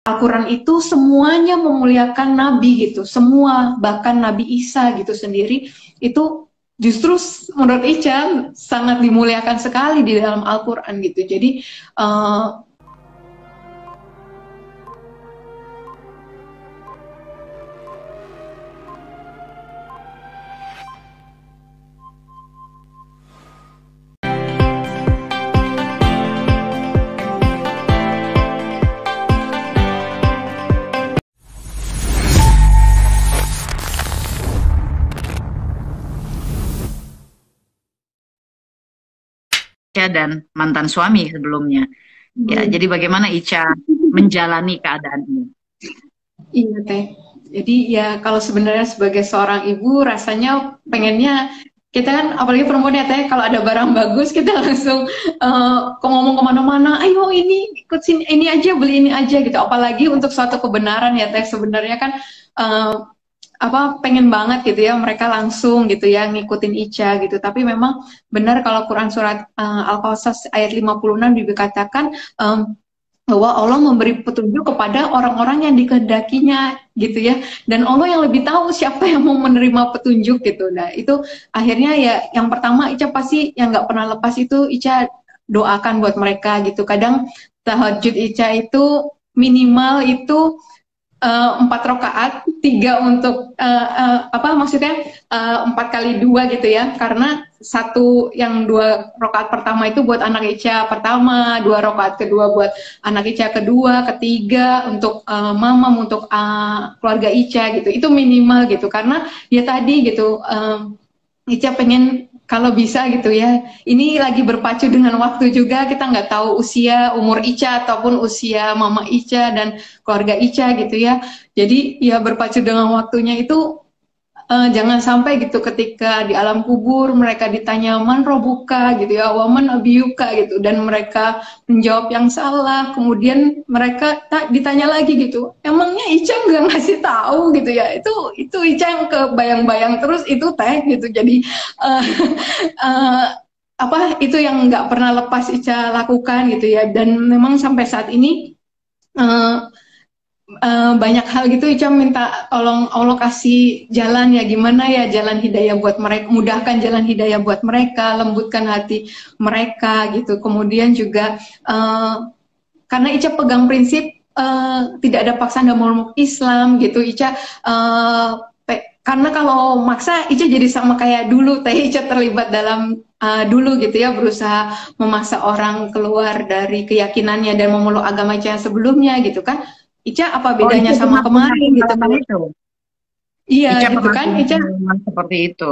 Al-Quran itu semuanya memuliakan Nabi gitu, semua, bahkan Nabi Isa gitu sendiri itu justru menurut Ica sangat dimuliakan sekali di dalam Al-Quran gitu. Jadi uh, Ica dan mantan suami sebelumnya. Ya, jadi bagaimana Ica menjalani keadaan ini? iya Teh. Jadi ya kalau sebenarnya sebagai seorang ibu rasanya pengennya kita kan apalagi perempuan ya Teh, kalau ada barang bagus kita langsung ngomong kemana-mana, ayo ini ikut sini, ini aja beli ini aja gitu. Apalagi untuk suatu kebenaran ya Teh, sebenarnya kan eh, apa pengen banget gitu ya mereka langsung gitu ya ngikutin Ica gitu. Tapi memang benar kalau Quran surat Al-Qasas ayat 56 dikatakan bahwa Allah memberi petunjuk kepada orang-orang yang dikehendakinya gitu ya, dan Allah yang lebih tahu siapa yang mau menerima petunjuk gitu. Nah itu akhirnya ya yang pertama Ica pasti yang nggak pernah lepas itu Ica doakan buat mereka gitu. Kadang tahajud Ica itu minimal itu 4 rakaat, 3 untuk apa maksudnya 4 kali 2 gitu ya, karena satu yang 2 rakaat pertama itu buat anak Ica pertama, 2 rakaat kedua buat anak Ica kedua, ketiga untuk mamam, untuk keluarga Ica gitu, itu minimal gitu, karena ya tadi gitu Ica pengen kalau bisa gitu ya. Ini lagi berpacu dengan waktu juga. Kita nggak tahu usia umur Ica ataupun usia Mama Ica dan keluarga Ica gitu ya. Jadi ya berpacu dengan waktunya itu jangan sampai gitu ketika di alam kubur mereka ditanya man robuka gitu ya, waman abiyuka gitu, dan mereka menjawab yang salah, kemudian mereka ditanya lagi gitu, emangnya Ica nggak ngasih tahu gitu ya, itu Ica yang kebayang-bayang terus itu Teh gitu. Jadi uh, uh, apa itu yang nggak pernah lepas Ica lakukan gitu ya, dan memang sampai saat ini uh, banyak hal gitu Ica minta tolong Allah kasih jalan ya, gimana ya jalan hidayah buat mereka, mudahkan jalan hidayah buat mereka, lembutkan hati mereka gitu. Kemudian juga karena Ica pegang prinsip tidak ada paksaan dalam ilmu Islam gitu Ica, karena kalau maksa Ica jadi sama kayak dulu Teh Ica terlibat dalam dulu gitu ya, berusaha memaksa orang keluar dari keyakinannya dan memeluk agama Ica yang sebelumnya gitu kan. Ica apa Oh, bedanya Ica sama pernah punya kemarin gitu. pengalaman itu. Iya Ica gitu pernah kan punya Ica. pengalaman seperti itu.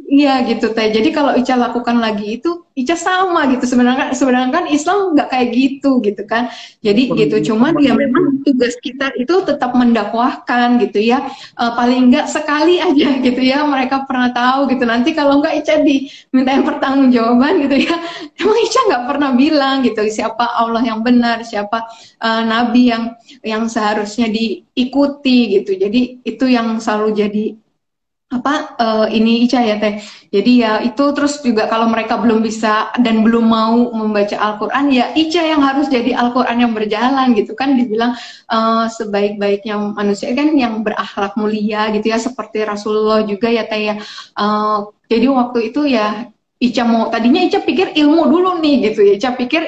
Iya gitu Teh. Jadi kalau Ica lakukan lagi itu Ica sama gitu. Sebenarnya kan Islam nggak kayak gitu kan. Jadi gitu. Cuman ya Seperti itu. memang tugas kita itu tetap mendakwahkan gitu ya. Paling nggak sekali aja gitu ya. Mereka pernah tahu gitu. Nanti kalau nggak Ica dimintain pertanggungjawaban gitu ya. Emang Ica nggak pernah bilang gitu siapa Allah yang benar, siapa Nabi yang seharusnya diikuti gitu. Jadi itu yang selalu jadi apa ini Ica ya Teh. Jadi ya itu terus juga kalau mereka belum bisa dan belum mau membaca Al-Qur'an ya Ica yang harus jadi Al-Qur'an yang berjalan gitu kan, dibilang sebaik-baiknya manusia kan yang berakhlak mulia gitu ya, seperti Rasulullah juga ya Teh ya. Jadi waktu itu ya Ica mau, tadinya Ica pikir ilmu dulu nih gitu ya. Ica pikir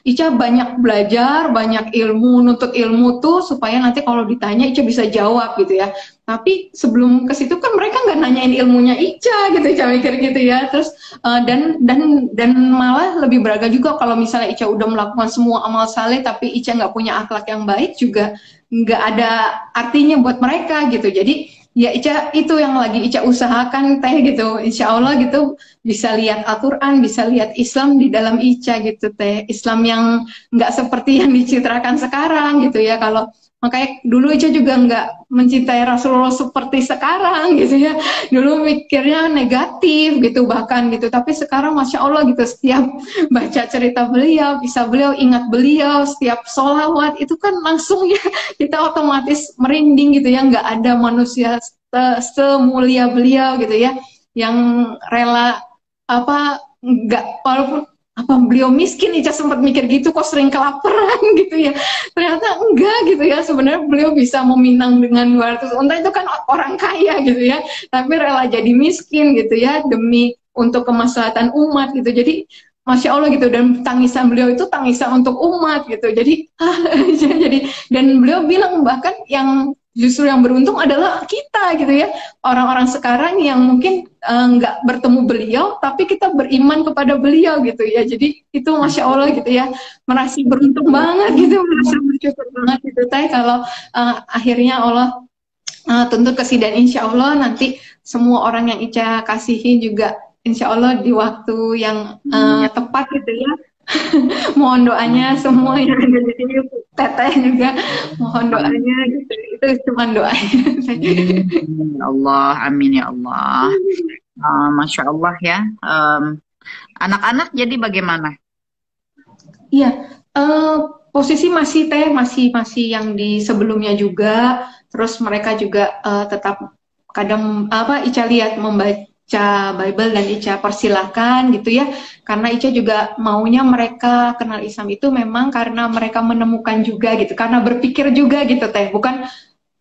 Ica banyak belajar, banyak ilmu, nuntut ilmu tuh supaya nanti kalau ditanya Ica bisa jawab gitu ya. Tapi sebelum ke situ kan mereka nggak nanyain ilmunya Ica gitu, Ica mikir gitu ya. Terus dan malah lebih beragam juga kalau misalnya Ica udah melakukan semua amal saleh tapi Ica nggak punya akhlak yang baik juga nggak ada artinya buat mereka gitu. Jadi ya Ica itu yang lagi Ica usahakan Teh gitu. Insya Allah gitu bisa lihat Al-Quran, bisa lihat Islam di dalam Ica gitu Teh. Islam yang nggak seperti yang dicitrakan sekarang gitu ya. Kalau makanya dulu Ica juga nggak mencintai Rasulullah seperti sekarang gitu ya. Dulu mikirnya negatif gitu bahkan gitu. Tapi sekarang Masya Allah gitu, setiap baca cerita beliau, bisa beliau, ingat beliau, setiap sholawat itu kan langsung ya kita otomatis merinding gitu ya. Nggak ada manusia semulia beliau gitu ya, yang rela apa nggak, walaupun apa beliau miskin? Ica sempat mikir gitu, kok sering kelaparan gitu ya. Ternyata enggak gitu ya, sebenarnya beliau bisa meminang dengan 200 unta, itu kan orang kaya gitu ya, tapi rela jadi miskin gitu ya, demi untuk kemaslahatan umat gitu. Jadi Masya Allah gitu, dan tangisan beliau itu tangisan untuk umat gitu. Jadi, jadi, dan beliau bilang bahkan yang justru yang beruntung adalah kita gitu ya, orang-orang sekarang yang mungkin nggak bertemu beliau, tapi kita beriman kepada beliau gitu ya. Jadi itu Masya Allah gitu ya, merasa beruntung banget gitu, merasa bersyukur banget gitu Teh, kalau akhirnya Allah tuntut ke dan insya Allah nanti semua orang yang Ica kasihi juga insya Allah di waktu yang tepat gitu ya. Mohon doanya semua yang ada di sini, Teteh juga mohon doanya gitu. Itu cuma doanya. Ya Allah, amin ya Allah. Masya Allah ya. Anak-anak jadi bagaimana? Iya, posisi masih Teh, masih yang di sebelumnya juga. Terus mereka juga tetap kadang apa Ica lihat membaca Bible dan Ica persilahkan gitu ya. Karena Ica juga maunya mereka kenal Islam itu memang karena mereka menemukan juga gitu. Karena berpikir juga gitu Teh, bukan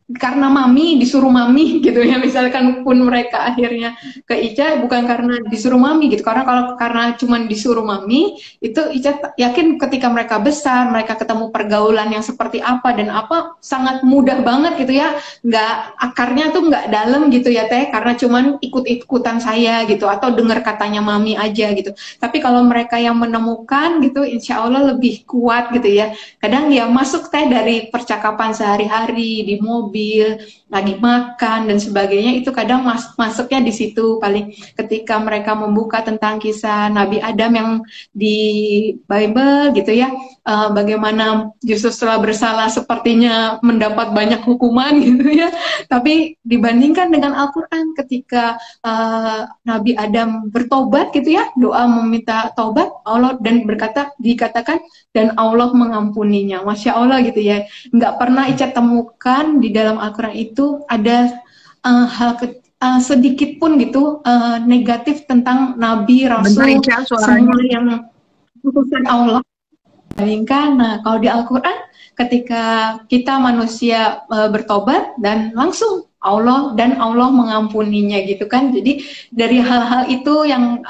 karena mami disuruh mami gitu ya, misalkan pun mereka akhirnya ke Ica bukan karena disuruh mami gitu, karena kalau karena cuman disuruh mami itu Ica yakin ketika mereka besar mereka ketemu pergaulan yang seperti apa dan apa sangat mudah banget gitu ya, nggak akarnya tuh nggak dalam gitu ya Teh, karena cuman ikut-ikutan saya gitu atau dengar katanya mami aja gitu. Tapi kalau mereka yang menemukan gitu insya Allah lebih kuat gitu ya. Kadang ya masuk Teh dari percakapan sehari-hari di mobil, lagi makan dan sebagainya, itu kadang masuknya di situ paling ketika mereka membuka tentang kisah Nabi Adam yang di Bible gitu ya, bagaimana justru setelah bersalah sepertinya mendapat banyak hukuman gitu ya, tapi dibandingkan dengan Al-Quran ketika Nabi Adam bertobat gitu ya, doa meminta taubat Allah dan dikatakan dan Allah mengampuninya. Masya Allah gitu ya, nggak pernah Ica temukan di dalam Al-Quran itu ada sedikit pun gitu negatif tentang Nabi, Bentar Rasul, Ica, suaranya. semua yang utusan Allah. Nah, kalau di Al-Quran ketika kita manusia bertobat dan langsung Allah mengampuninya gitu kan. Jadi dari hal-hal itu yang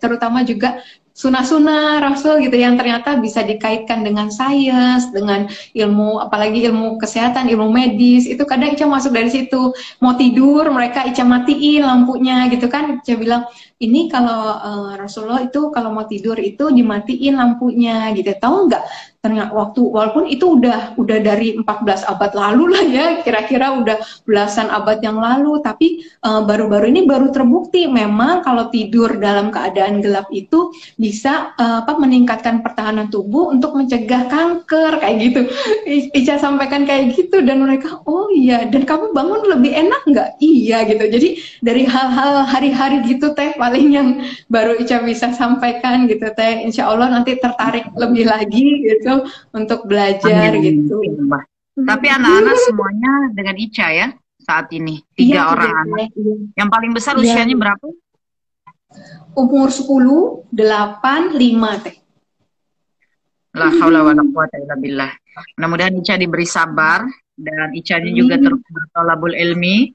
terutama juga sunah-sunah Rasul gitu yang ternyata bisa dikaitkan dengan sains, dengan ilmu, apalagi ilmu kesehatan, ilmu medis, itu kadang Ica masuk dari situ. Mau tidur mereka Ica matiin lampunya gitu kan. Ica bilang ini kalau Rasulullah itu kalau mau tidur itu dimatiin lampunya gitu. Tahu nggak? Ternyata walaupun itu udah dari 14 abad lalu lah ya, kira-kira udah belasan abad yang lalu, tapi baru-baru ini baru terbukti memang kalau tidur dalam keadaan gelap itu bisa meningkatkan pertahanan tubuh untuk mencegah kanker kayak gitu. Ica sampaikan kayak gitu dan mereka oh iya, dan kamu bangun lebih enak nggak? Iya gitu. Jadi dari hal-hal hari-hari gitu Teh paling yang baru Ica bisa sampaikan gitu Teh. Insya Allah nanti tertarik lebih lagi gitu untuk belajar gitu. Tapi anak-anak semuanya dengan Ica ya saat ini, 3 orang anak. Iya. Yang paling besar usianya berapa? Umur 10, 8, 5 Teh. La haula wala quwata illa billah. Mudah-mudahan Ica diberi sabar dan Icanya juga terus bertolabul ilmi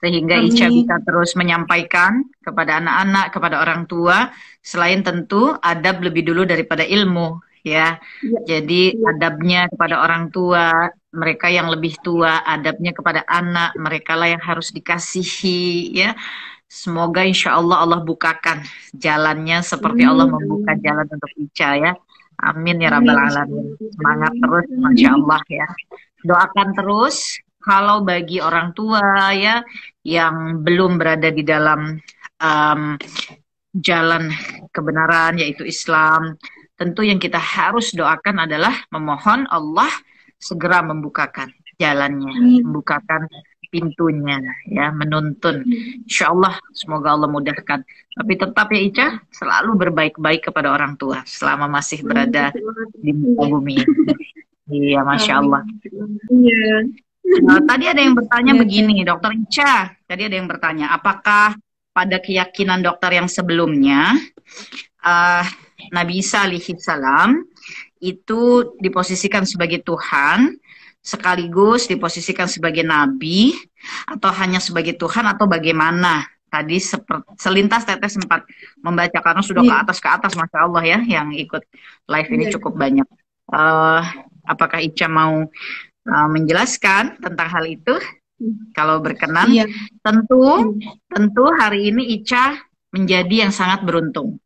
sehingga Ica bisa terus menyampaikan kepada anak-anak, kepada orang tua, selain tentu adab lebih dulu daripada ilmu ya. Jadi adabnya kepada orang tua, mereka yang lebih tua, adabnya kepada anak, mereka lah yang harus dikasihi ya. Semoga insya Allah Allah bukakan jalannya seperti Allah membuka jalan untuk Ica ya. Amin ya rabbal alamin. Semangat terus, masya Allah ya. Doakan terus. Kalau bagi orang tua ya yang belum berada di dalam jalan kebenaran yaitu Islam, tentu yang kita harus doakan adalah memohon Allah segera membukakan jalannya, membukakan pintunya ya, menuntun. Insya Allah semoga Allah mudahkan. Tapi tetap ya Ica selalu berbaik-baik kepada orang tua selama masih berada di muka bumi. Iya, masya Allah. Iya. Tadi ada yang bertanya begini, Dokter Ica. Tadi ada yang bertanya, apakah pada keyakinan dokter yang sebelumnya Nabi Isa alaihi salam itu diposisikan sebagai Tuhan, sekaligus diposisikan sebagai Nabi, atau hanya sebagai Tuhan, atau bagaimana? Tadi selintas Teteh sempat membaca, karena sudah Iya, ke atas, Masya Allah ya, yang ikut live ini iya. cukup banyak. Eh, apakah Ica mau menjelaskan tentang hal itu? Kalau berkenan, Iya. tentu Iya. tentu hari ini Ica menjadi yang sangat beruntung.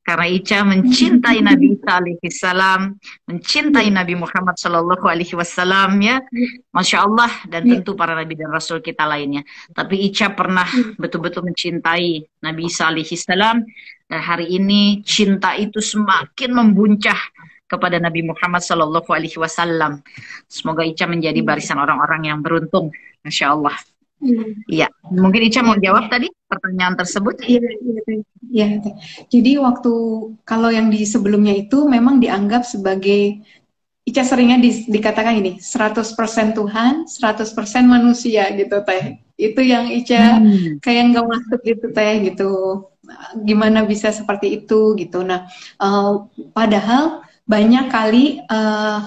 Karena Ica mencintai Nabi Isa alaihi salam, mencintai Nabi Muhammad sallallahu alaihi wasallam ya. Masya Allah, dan Iya. tentu para nabi dan rasul kita lainnya. Tapi Ica pernah betul-betul mencintai Nabi Isa alaihi salam, dan hari ini cinta itu semakin membuncah kepada Nabi Muhammad sallallahu alaihi wasallam. Semoga Ica menjadi barisan orang-orang yang beruntung. Masya Allah. Iya. Iya, mungkin Ica mau Iya. jawab tadi pertanyaan tersebut. Iya, iya, Teh. Iya, Teh. Jadi waktu kalau yang di sebelumnya itu memang dianggap sebagai Ica seringnya dikatakan ini 100% Tuhan, 100% manusia gitu Teh. Itu yang Ica kayak nggak masuk gitu Teh gitu. Gimana bisa seperti itu gitu. Nah, padahal banyak kali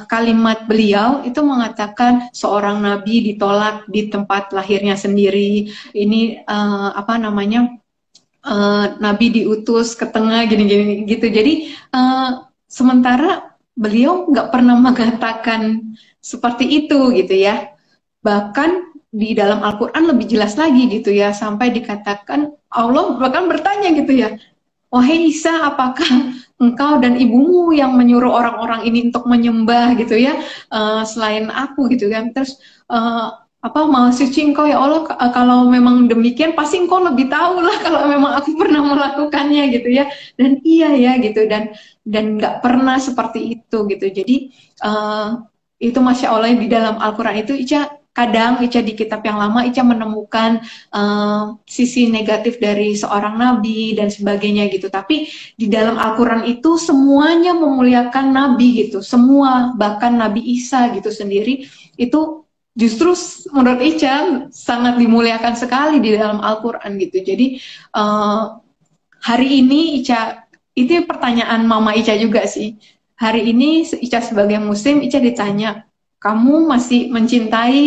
kalimat beliau itu mengatakan seorang nabi ditolak di tempat lahirnya sendiri. Ini apa namanya? Nabi diutus ke tengah gini-gini gitu. Jadi sementara beliau nggak pernah mengatakan seperti itu gitu ya. Bahkan di dalam Al-Quran lebih jelas lagi gitu ya, sampai dikatakan Allah bahkan bertanya gitu ya, wahai Isa, apakah engkau dan ibumu yang menyuruh orang-orang ini untuk menyembah gitu ya, selain aku gitu kan. Terus apa mau suci engkau ya Allah, kalau memang demikian pasti engkau lebih tahu lah kalau memang aku pernah melakukannya gitu ya. Dan iya ya gitu, dan nggak pernah seperti itu gitu. Jadi itu Masya Allah di dalam Al-Quran itu kadang Ica di kitab yang lama Ica menemukan sisi negatif dari seorang nabi dan sebagainya gitu. Tapi di dalam Al-Quran itu semuanya memuliakan nabi gitu. Semua, bahkan Nabi Isa gitu sendiri itu justru menurut Ica sangat dimuliakan sekali di dalam Al-Quran gitu. Jadi hari ini Ica, itu pertanyaan Mama Ica juga sih. Hari ini Ica sebagai muslim, Ica ditanya, kamu masih mencintai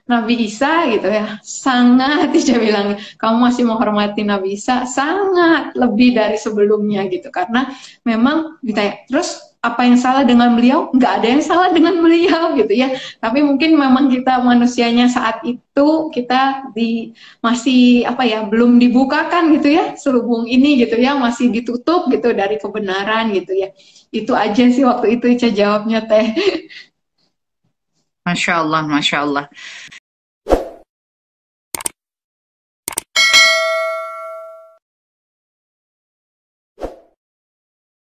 Nabi Isa gitu ya? Sangat, Ica bilang, kamu masih menghormati Nabi Isa, sangat lebih dari sebelumnya gitu. Karena memang ditanya, terus apa yang salah dengan beliau? Nggak ada yang salah dengan beliau gitu ya. Tapi mungkin memang kita manusianya saat itu kita masih apa ya, belum dibukakan gitu ya selubung ini gitu ya, masih ditutup gitu dari kebenaran gitu ya. Itu aja sih waktu itu Ica jawabnya Teh. Masya Allah, Masya Allah.